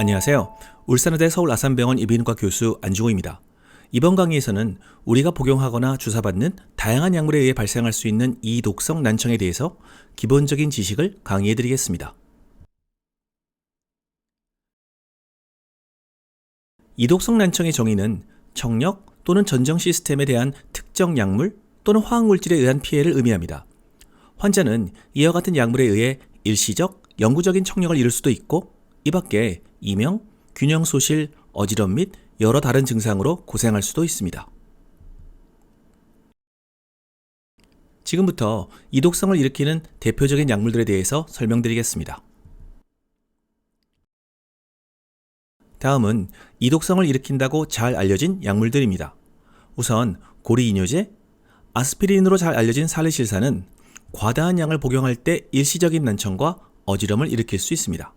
안녕하세요. 울산의대 서울아산병원 이비인후과 교수 안중호입니다. 이번 강의에서는 우리가 복용하거나 주사받는 다양한 약물에 의해 발생할 수 있는 이독성 난청에 대해서 기본적인 지식을 강의해 드리겠습니다. 이독성 난청의 정의는 청력 또는 전정 시스템에 대한 특정 약물 또는 화학물질에 의한 피해를 의미합니다. 환자는 이와 같은 약물에 의해 일시적, 영구적인 청력을 잃을 수도 있고 이 밖에 이명, 균형 소실, 어지럼 및 여러 다른 증상으로 고생할 수도 있습니다. 지금부터 이독성을 일으키는 대표적인 약물들에 대해서 설명드리겠습니다. 다음은 이독성을 일으킨다고 잘 알려진 약물들입니다. 우선 고리이뇨제, 아스피린으로 잘 알려진 살리실사는 과다한 양을 복용할 때 일시적인 난청과 어지럼을 일으킬 수 있습니다.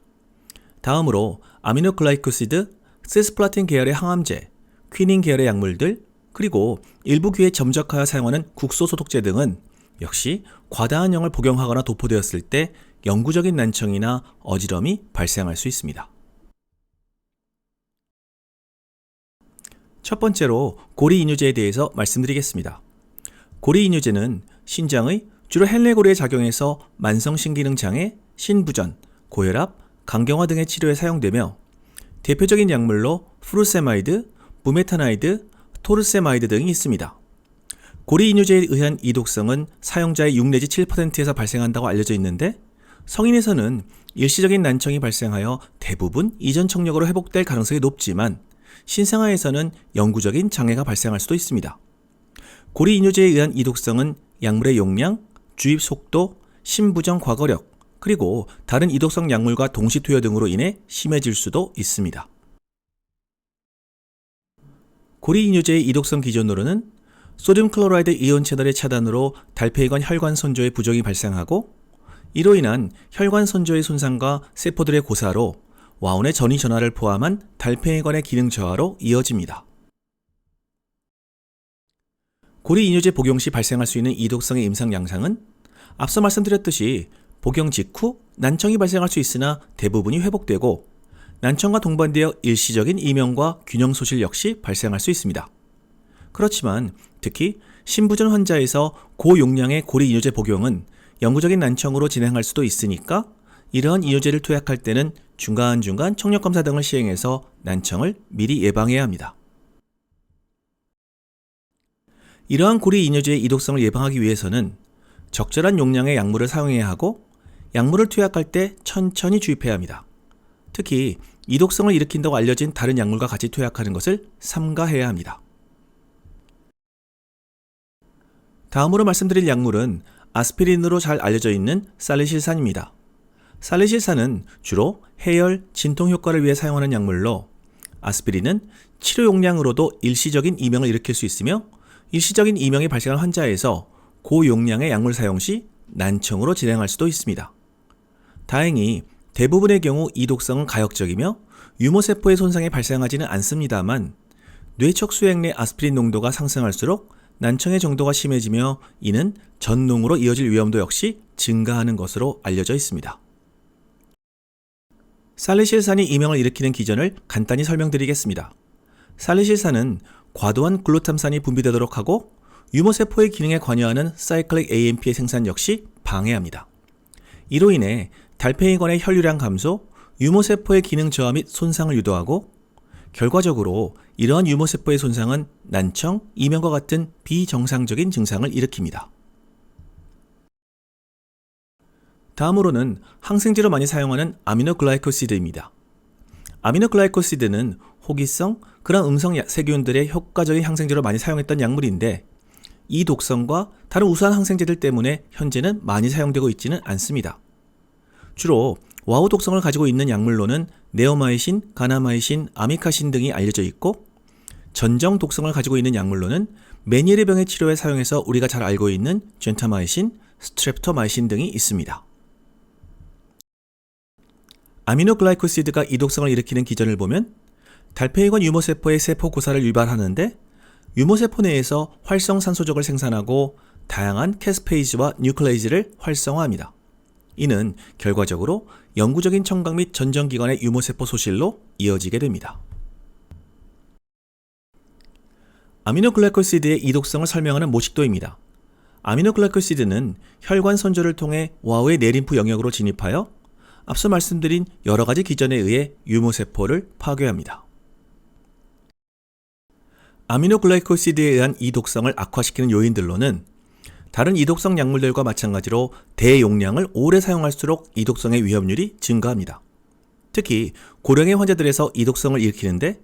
다음으로 아미노글라이코시드, 시스플라틴 계열의 항암제, 퀴닌 계열의 약물들, 그리고 일부 귀에 점적하여 사용하는 국소 소독제 등은 역시 과다한 양을 복용하거나 도포되었을 때 영구적인 난청이나 어지럼이 발생할 수 있습니다. 첫 번째로 고리이뇨제에 대해서 말씀드리겠습니다. 고리이뇨제는 신장의 주로 헨레고리에 작용해서 만성신기능장애, 신부전, 고혈압, 간경화 등의 치료에 사용되며 대표적인 약물로 프루세마이드, 부메타나이드, 토르세마이드 등이 있습니다. 고리이뇨제에 의한 이독성은 사용자의 6 내지 7%에서 발생한다고 알려져 있는데 성인에서는 일시적인 난청이 발생하여 대부분 이전 청력으로 회복될 가능성이 높지만 신생아에서는 영구적인 장애가 발생할 수도 있습니다. 고리이뇨제에 의한 이독성은 약물의 용량, 주입 속도, 신부전 과거력, 그리고 다른 이독성 약물과 동시 투여 등으로 인해 심해질 수도 있습니다. 고리이뇨제의 이독성 기전으로는 소듐 클로라이드 이온 채널의 차단으로 달팽이관 혈관 선조의 부종이 발생하고 이로 인한 혈관 선조의 손상과 세포들의 고사로 와온의 전이 전하를 포함한 달팽이관의 기능 저하로 이어집니다. 고리이뇨제 복용 시 발생할 수 있는 이독성의 임상 양상은 앞서 말씀드렸듯이 복용 직후 난청이 발생할 수 있으나 대부분이 회복되고 난청과 동반되어 일시적인 이명과 균형 소실 역시 발생할 수 있습니다. 그렇지만 특히 신부전 환자에서 고용량의 고리이뇨제 복용은 영구적인 난청으로 진행할 수도 있으니까 이러한 이뇨제를 투약할 때는 중간중간 청력검사 등을 시행해서 난청을 미리 예방해야 합니다. 이러한 고리이뇨제의 이독성을 예방하기 위해서는 적절한 용량의 약물을 사용해야 하고 약물을 투약할 때 천천히 주입해야 합니다. 특히 이독성을 일으킨다고 알려진 다른 약물과 같이 투약하는 것을 삼가해야 합니다. 다음으로 말씀드릴 약물은 아스피린으로 잘 알려져 있는 살리실산입니다. 살리실산은 주로 해열, 진통 효과를 위해 사용하는 약물로 아스피린은 치료 용량으로도 일시적인 이명을 일으킬 수 있으며 일시적인 이명이 발생한 환자에서 고용량의 약물 사용 시 난청으로 진행할 수도 있습니다. 다행히 대부분의 경우 이독성은 가역적이며 유모세포의 손상이 발생하지는 않습니다만 뇌척 수액 내 아스피린 농도가 상승할수록 난청의 정도가 심해지며 이는 전농으로 이어질 위험도 역시 증가하는 것으로 알려져 있습니다. 살리실산이 이명을 일으키는 기전을 간단히 설명드리겠습니다. 살리실산은 과도한 글루탐산이 분비되도록 하고 유모세포의 기능에 관여하는 사이클릭 AMP의 생산 역시 방해합니다. 이로 인해 달팽이관의 혈류량 감소, 유모세포의 기능 저하 및 손상을 유도하고 결과적으로 이러한 유모세포의 손상은 난청, 이명과 같은 비정상적인 증상을 일으킵니다. 다음으로는 항생제로 많이 사용하는 아미노글라이코시드입니다. 아미노글라이코시드는 호기성, 그런 음성 세균들의 효과적인 항생제로 많이 사용했던 약물인데 이 독성과 다른 우수한 항생제들 때문에 현재는 많이 사용되고 있지는 않습니다. 주로 와우 독성을 가지고 있는 약물로는 네오마이신, 가나마이신, 아미카신 등이 알려져 있고 전정 독성을 가지고 있는 약물로는 메니에르 병의 치료에 사용해서 우리가 잘 알고 있는 젠타마이신, 스트랩토마이신 등이 있습니다. 아미노글라이코시드가 이독성을 일으키는 기전을 보면 달팽이관 유모세포의 세포 고사를 유발하는데 유모세포 내에서 활성산소적을 생산하고 다양한 캐스페이즈와 뉴클레이즈를 활성화합니다. 이는 결과적으로 영구적인 청각 및 전정기관의 유무세포 소실로 이어지게 됩니다. 아미노글라이콜시드의 이독성을 설명하는 모식도입니다. 아미노글라이콜시드는 혈관 선조를 통해 와우의 내림프 영역으로 진입하여 앞서 말씀드린 여러 가지 기전에 의해 유무세포를 파괴합니다. 아미노글라이콜시드에 의한 이독성을 악화시키는 요인들로는 다른 이독성 약물들과 마찬가지로 대용량을 오래 사용할수록 이독성의 위험률이 증가합니다. 특히 고령의 환자들에서 이독성을 일으키는데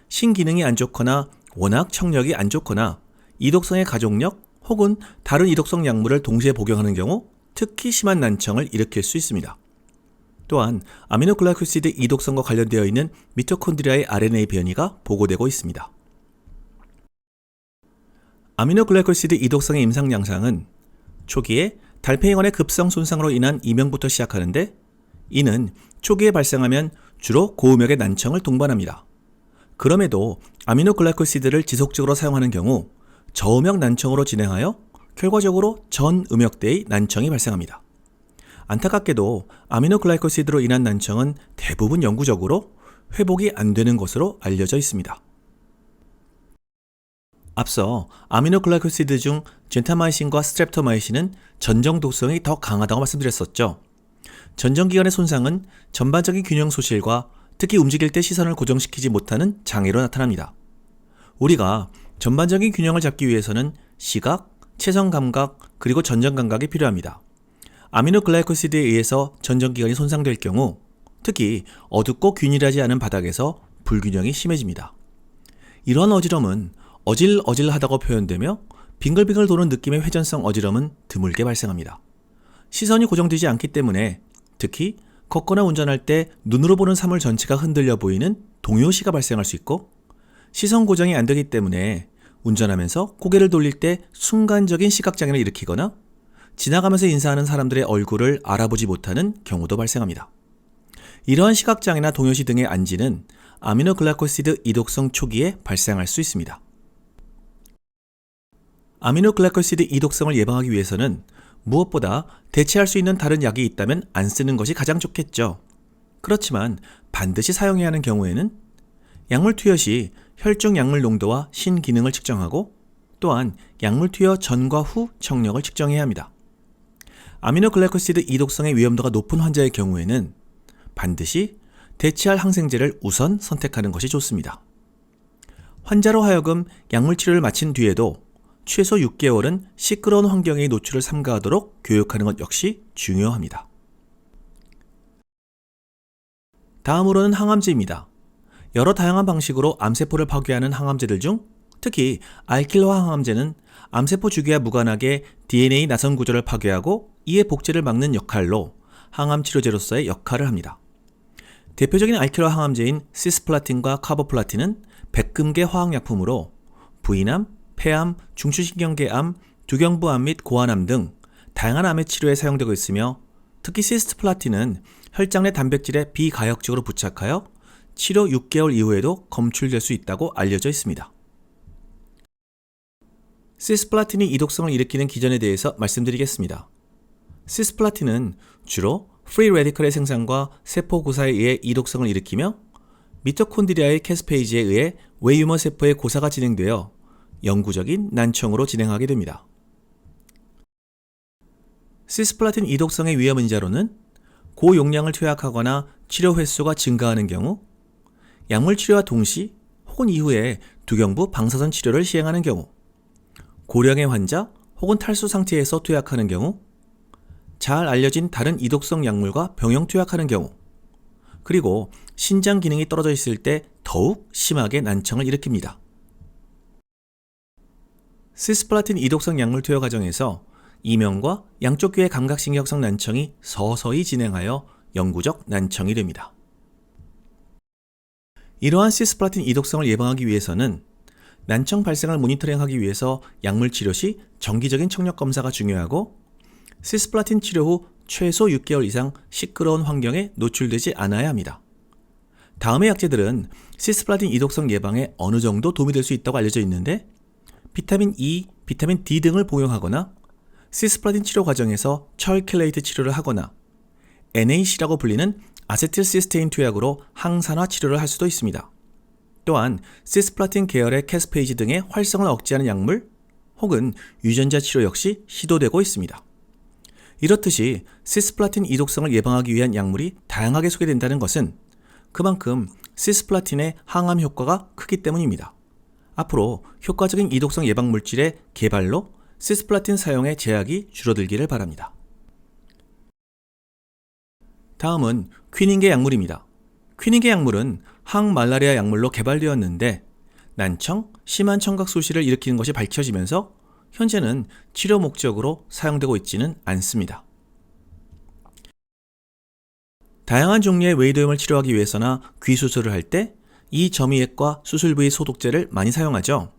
신기능이 안 좋거나 워낙 청력이 안 좋거나 이독성의 가족력 혹은 다른 이독성 약물을 동시에 복용하는 경우 특히 심한 난청을 일으킬 수 있습니다. 또한 아미노글라이콜시드 이독성과 관련되어 있는 미토콘드리아의 RNA 변이가 보고되고 있습니다. 아미노글라이콜시드 이독성의 임상 양상은 초기에 달팽이관의 급성 손상으로 인한 이명부터 시작하는데 이는 초기에 발생하면 주로 고음역의 난청을 동반합니다. 그럼에도 아미노글라이콜시드를 지속적으로 사용하는 경우 저음역 난청으로 진행하여 결과적으로 전 음역대의 난청이 발생합니다. 안타깝게도 아미노글라이콜시드로 인한 난청은 대부분 영구적으로 회복이 안 되는 것으로 알려져 있습니다. 앞서 아미노글라이콜시드 중 젠타마이신과 스트랩토마이신은 전정 독성이 더 강하다고 말씀드렸었죠. 전정기관의 손상은 전반적인 균형 소실과 특히 움직일 때 시선을 고정시키지 못하는 장애로 나타납니다. 우리가 전반적인 균형을 잡기 위해서는 시각, 체성 감각, 그리고 전정 감각이 필요합니다. 아미노글라이콜시드에 의해서 전정기관이 손상될 경우 특히 어둡고 균일하지 않은 바닥에서 불균형이 심해집니다. 이러한 어지럼은 어질어질하다고 표현되며 빙글빙글 도는 느낌의 회전성 어지럼은 드물게 발생합니다. 시선이 고정되지 않기 때문에 특히 걷거나 운전할 때 눈으로 보는 사물 전체가 흔들려 보이는 동요시가 발생할 수 있고 시선 고정이 안 되기 때문에 운전하면서 고개를 돌릴 때 순간적인 시각장애를 일으키거나 지나가면서 인사하는 사람들의 얼굴을 알아보지 못하는 경우도 발생합니다. 이러한 시각장애나 동요시 등의 안지는 아미노글라이콜시드 이독성 초기에 발생할 수 있습니다. 아미노글라이콜시드 이독성을 예방하기 위해서는 무엇보다 대체할 수 있는 다른 약이 있다면 안 쓰는 것이 가장 좋겠죠. 그렇지만 반드시 사용해야 하는 경우에는 약물 투여 시 혈중 약물 농도와 신기능을 측정하고 또한 약물 투여 전과 후 청력을 측정해야 합니다. 아미노글라이콜시드 이독성의 위험도가 높은 환자의 경우에는 반드시 대체할 항생제를 우선 선택하는 것이 좋습니다. 환자로 하여금 약물 치료를 마친 뒤에도 최소 6개월은 시끄러운 환경의 노출을 삼가하도록 교육하는 것 역시 중요합니다. 다음으로는 항암제입니다. 여러 다양한 방식으로 암세포를 파괴하는 항암제들 중 특히 알킬로아 항암제는 암세포 주기와 무관하게 DNA 나선 구조를 파괴하고 이에 복제를 막는 역할로 항암 치료제로서의 역할을 합니다. 대표적인 알킬로아 항암제인 시스플라틴과 카보플라틴은 백금계 화학약품으로 부인암, 폐암, 중추신경계암, 두경부암 및 고환암 등 다양한 암의 치료에 사용되고 있으며 특히 시스플라틴은 혈장 내 단백질에 비가역적으로 부착하여 치료 6개월 이후에도 검출될 수 있다고 알려져 있습니다. 시스플라틴이 이독성을 일으키는 기전에 대해서 말씀드리겠습니다. 시스플라틴은 주로 프리 레디컬의 생산과 세포 고사에 의해 이독성을 일으키며 미토콘드리아의 캐스페이지에 의해 외유머 세포의 고사가 진행되어 영구적인 난청으로 진행하게 됩니다. 시스플라틴 이독성의 위험 인자로는 고용량을 투약하거나 치료 횟수가 증가하는 경우, 약물 치료와 동시 혹은 이후에 두경부 방사선 치료를 시행하는 경우, 고령의 환자 혹은 탈수 상태에서 투약하는 경우, 잘 알려진 다른 이독성 약물과 병용 투약하는 경우, 그리고 신장 기능이 떨어져 있을 때 더욱 심하게 난청을 일으킵니다. 시스플라틴 이독성 약물 투여 과정에서 이명과 양쪽 귀의 감각신경성 난청이 서서히 진행하여 영구적 난청이 됩니다. 이러한 시스플라틴 이독성을 예방하기 위해서는 난청 발생을 모니터링하기 위해서 약물 치료 시 정기적인 청력 검사가 중요하고 시스플라틴 치료 후 최소 6개월 이상 시끄러운 환경에 노출되지 않아야 합니다. 다음의 약제들은 시스플라틴 이독성 예방에 어느 정도 도움이 될 수 있다고 알려져 있는데 비타민 E, 비타민 D 등을 복용하거나 시스플라틴 치료 과정에서 철켈레이트 치료를 하거나 NAC라고 불리는 아세틸시스테인 투약으로 항산화 치료를 할 수도 있습니다. 또한 시스플라틴 계열의 캐스페이지 등의 활성을 억제하는 약물 혹은 유전자 치료 역시 시도되고 있습니다. 이렇듯이 시스플라틴 이독성을 예방하기 위한 약물이 다양하게 소개된다는 것은 그만큼 시스플라틴의 항암 효과가 크기 때문입니다. 앞으로 효과적인 이독성 예방 물질의 개발로 시스플라틴 사용의 제약이 줄어들기를 바랍니다. 다음은 퀴닌계 약물입니다. 퀴닌계 약물은 항말라리아 약물로 개발되었는데 난청, 심한 청각 소실을 일으키는 것이 밝혀지면서 현재는 치료 목적으로 사용되고 있지는 않습니다. 다양한 종류의 웨이도염을 치료하기 위해서나 귀 수술을 할 때 이 점이액과 수술 부위 소독제를 많이 사용하죠.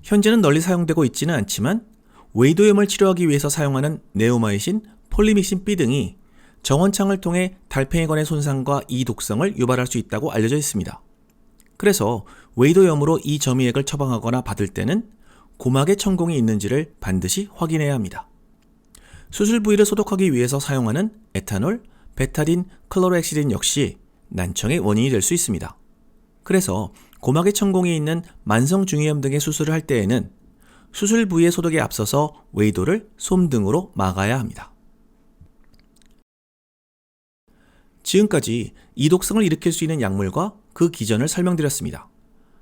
현재는 널리 사용되고 있지는 않지만 웨이도염을 치료하기 위해서 사용하는 네오마이신, 폴리믹신 B 등이 정원창을 통해 달팽이관의 손상과 이 독성을 유발할 수 있다고 알려져 있습니다. 그래서 웨이도염으로 이 점이액을 처방하거나 받을 때는 고막에 천공이 있는지를 반드시 확인해야 합니다. 수술 부위를 소독하기 위해서 사용하는 에탄올, 베타딘, 클로로엑시딘 역시 난청의 원인이 될 수 있습니다. 그래서 고막에 천공이 있는 만성중이염 등의 수술을 할 때에는 수술 부위의 소독에 앞서서 웨이도를 솜 등으로 막아야 합니다. 지금까지 이독성을 일으킬 수 있는 약물과 그 기전을 설명드렸습니다.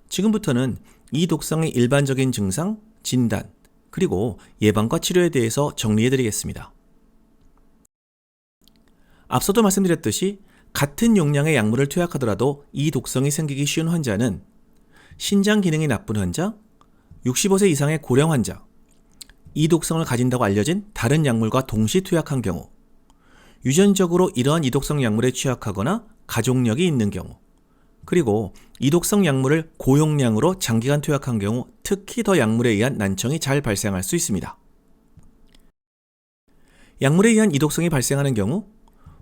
지금부터는 이 독성의 일반적인 증상, 진단, 그리고 예방과 치료에 대해서 정리해드리겠습니다. 앞서도 말씀드렸듯이 같은 용량의 약물을 투약하더라도 이 독성이 생기기 쉬운 환자는 신장 기능이 나쁜 환자, 65세 이상의 고령 환자, 이 독성을 가진다고 알려진 다른 약물과 동시 투약한 경우, 유전적으로 이러한 이독성 약물에 취약하거나 가족력이 있는 경우, 그리고 이독성 약물을 고용량으로 장기간 투약한 경우 특히 더 약물에 의한 난청이 잘 발생할 수 있습니다. 약물에 의한 이독성이 발생하는 경우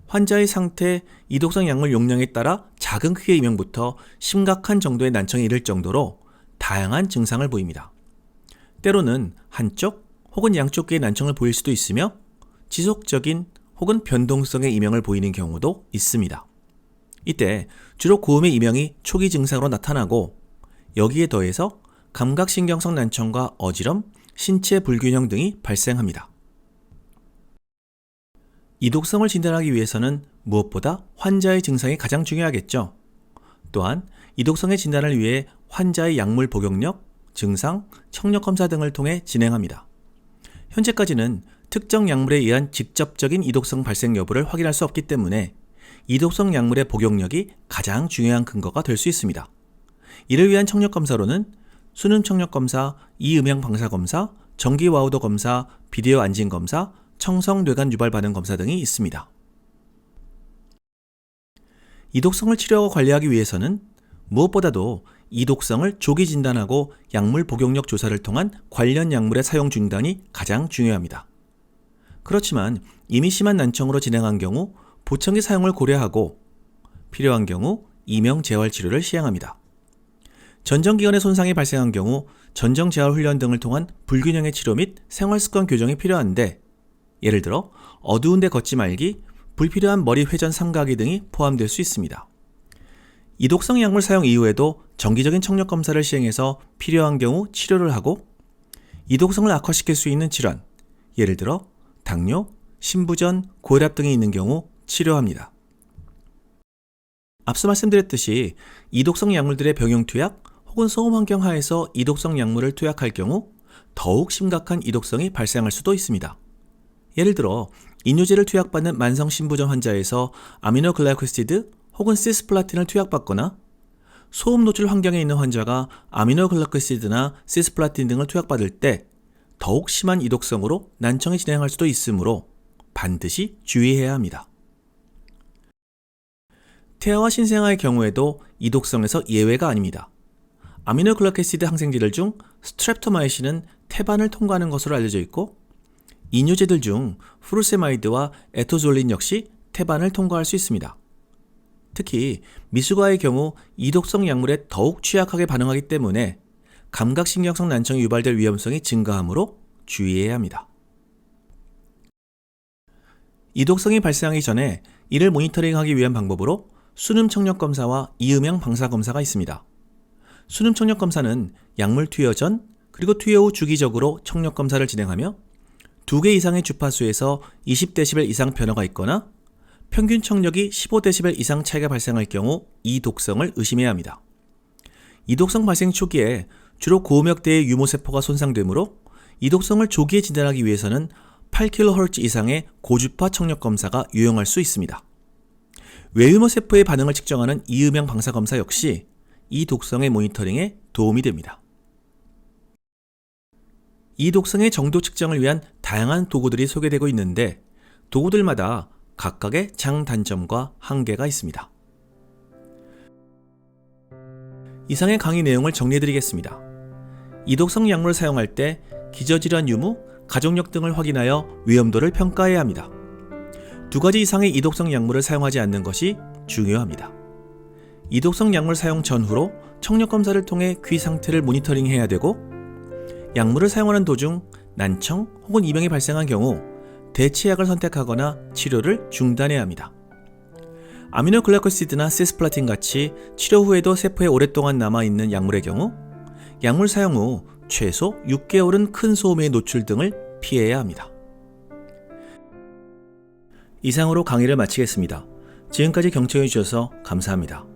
환자의 상태, 이독성 약물 용량에 따라 작은 크기의 이명부터 심각한 정도의 난청에 이를 정도로 다양한 증상을 보입니다. 때로는 한쪽 혹은 양쪽 귀의 난청을 보일 수도 있으며 지속적인 혹은 변동성의 이명을 보이는 경우도 있습니다. 이때 주로 고음의 이명이 초기 증상으로 나타나고 여기에 더해서 감각신경성 난청과 어지럼, 신체 불균형 등이 발생합니다. 이독성을 진단하기 위해서는 무엇보다 환자의 증상이 가장 중요하겠죠. 또한 이독성의 진단을 위해 환자의 약물 복용력, 증상, 청력 검사 등을 통해 진행합니다. 현재까지는 특정 약물에 의한 직접적인 이독성 발생 여부를 확인할 수 없기 때문에 이독성 약물의 복용력이 가장 중요한 근거가 될 수 있습니다. 이를 위한 청력 검사로는 수능 청력 검사, 이음향 방사 검사, 정기 와우도 검사, 비디오 안진 검사, 청성 뇌관 유발 반응 검사 등이 있습니다. 이독성을 치료하고 관리하기 위해서는 무엇보다도 이독성을 조기 진단하고 약물 복용력 조사를 통한 관련 약물의 사용 중단이 가장 중요합니다. 그렇지만 이미 심한 난청으로 진행한 경우 보청기 사용을 고려하고 필요한 경우 이명 재활 치료를 시행합니다. 전정기관의 손상이 발생한 경우 전정 재활 훈련 등을 통한 불균형의 치료 및 생활습관 교정이 필요한데 예를 들어 어두운 데 걷지 말기, 불필요한 머리 회전 삼가기 등이 포함될 수 있습니다. 이독성 약물 사용 이후에도 정기적인 청력 검사를 시행해서 필요한 경우 치료를 하고 이독성을 악화시킬 수 있는 질환, 예를 들어 당뇨, 심부전, 고혈압 등이 있는 경우 치료합니다. 앞서 말씀드렸듯이 이독성 약물들의 병용 투약 혹은 소음 환경 하에서 이독성 약물을 투약할 경우 더욱 심각한 이독성이 발생할 수도 있습니다. 예를 들어 이뇨제를 투약받는 만성 심부전 환자에서 아미노글라이코시드 혹은 시스플라틴을 투약받거나 소음 노출 환경에 있는 환자가 아미노글라이코시드나 시스플라틴 등을 투약받을 때 더욱 심한 이독성으로 난청이 진행할 수도 있으므로 반드시 주의해야 합니다. 태아와 신생아의 경우에도 이독성에서 예외가 아닙니다. 아미노글라이코시드 항생제들 중 스트랩토마이신은 태반을 통과하는 것으로 알려져 있고 이뇨제들 중 프루세마이드와 에토졸린 역시 태반을 통과할 수 있습니다. 특히 미숙아의 경우 이독성 약물에 더욱 취약하게 반응하기 때문에 감각신경성 난청이 유발될 위험성이 증가하므로 주의해야 합니다. 이 독성이 발생하기 전에 이를 모니터링하기 위한 방법으로 수능 청력 검사와 이음향 방사 검사가 있습니다. 수능 청력 검사는 약물 투여 전 그리고 투여 후 주기적으로 청력 검사를 진행하며 2개 이상의 주파수에서 20dB 이상 변화가 있거나 평균 청력이 15dB 이상 차이가 발생할 경우 이 독성을 의심해야 합니다. 이 독성 발생 초기에 주로 고음역대의 유모세포가 손상되므로 이 독성을 조기에 진단하기 위해서는 8kHz 이상의 고주파 청력 검사가 유용할 수 있습니다. 외유모세포의 반응을 측정하는 이음향 방사 검사 역시 이 독성의 모니터링에 도움이 됩니다. 이 독성의 정도 측정을 위한 다양한 도구들이 소개되고 있는데 도구들마다 각각의 장단점과 한계가 있습니다. 이상의 강의 내용을 정리해드리겠습니다. 이 독성 약물을 사용할 때 기저질환 유무, 가족력 등을 확인하여 위험도를 평가해야 합니다. 2가지 이상의 이 독성 약물을 사용하지 않는 것이 중요합니다. 이 독성 약물 사용 전후로 청력 검사를 통해 귀 상태를 모니터링해야 되고 약물을 사용하는 도중 난청 혹은 이명이 발생한 경우 대체약을 선택하거나 치료를 중단해야 합니다. 아미노글라이코시드나 시스플라틴 같이 치료 후에도 세포에 오랫동안 남아있는 약물의 경우 약물 사용 후 최소 6개월은 큰 소음에 노출 등을 피해야 합니다. 이상으로 강의를 마치겠습니다. 지금까지 경청해 주셔서 감사합니다.